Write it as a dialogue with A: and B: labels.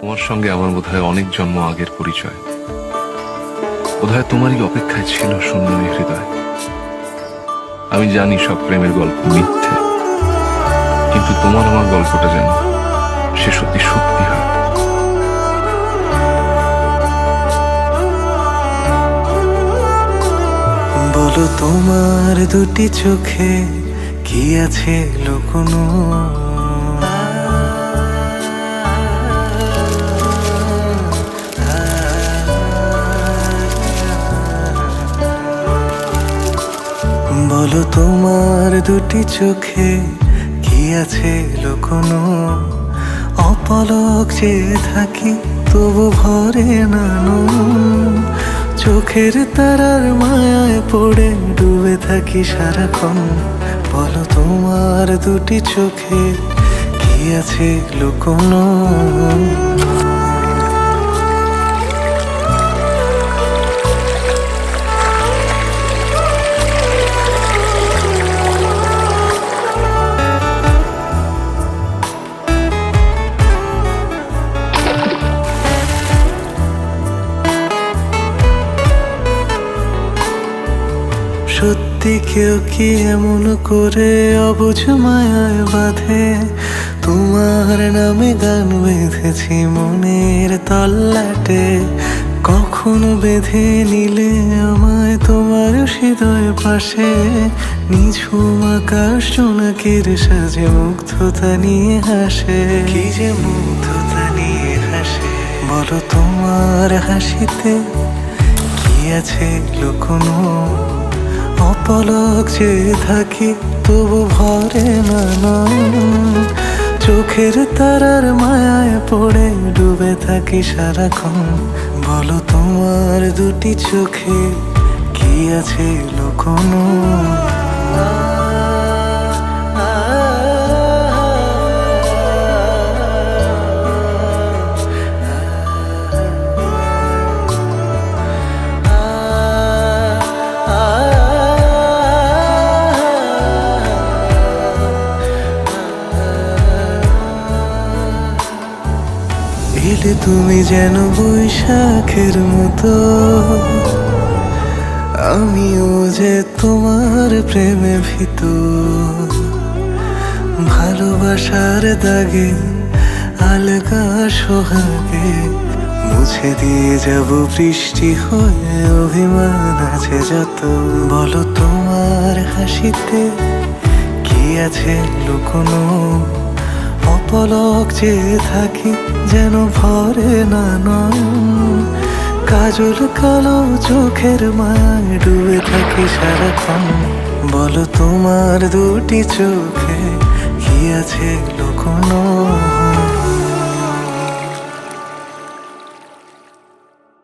A: তোমার সঙ্গে আমার বোধহয় অনেক জন্ম আগের পরিচয়। বোধহয় তোমারই অপেক্ষায় ছিল শূন্য হৃদয়। আমি জানি সব প্রেমের গল্প মিথ্যে, কিন্তু তোমার আমার গল্পটা যেন সে সত্যি সত্যি হয়।
B: বলো তোমার দুটি চোখে কি আছে লুকোনো? বলো তোমার দুটি চোখে কি আছে লুকোনো? অপলক চেয়ে থাকি তবু ভরে না মন। চোখের তারার মায়ায় পড়ে ডুবে থাকি সারাক্ষণ। বলো তোমার দুটি চোখে কি আছে লুকোনো? সত্যি কেউ কি এমন করে অবুঝ মায়ায় বাঁধে? তোমার নামে গান বেঁধেছি মনের তল্লাটে। কখনো বেঁধে নিলে আমায় তোমার হৃদয় পাশে। নিঝুম আকাশ জোনাকের সাজে মুগ্ধতা নিয়ে হাসে। কি যে মুগ্ধতা নিয়ে হাসে। বলো তোমার হাসিতে কি আছে লুকোনো? অপলক চেয়ে থাকি তবু ভরে না মন। চোখের তারার মায়ায় পড়ে ডুবে থাকি সারাক্ষণ। বলো তোমার দুটি চোখে কি আছে লুকোনো? এলে তুমি যেন বৈশাখের মতো, আমিও যে তোমার প্রেমে ভীত। ভালোবাসার দাগে আলগা সোহাগে মুছে দিয়ে যাব বৃষ্টি হয়ে অভিমান আছে যত। বলো তোমার হাসিতে কি আছে লুকোনো? অপলক চেয়ে থাকি যেন ভরে না নয়ন। কাজল কালো চোখের মায়ায় ডুবে থাকি সারাক্ষণ। বলো তোমার দুটি চোখে কি আছে লুকোনো?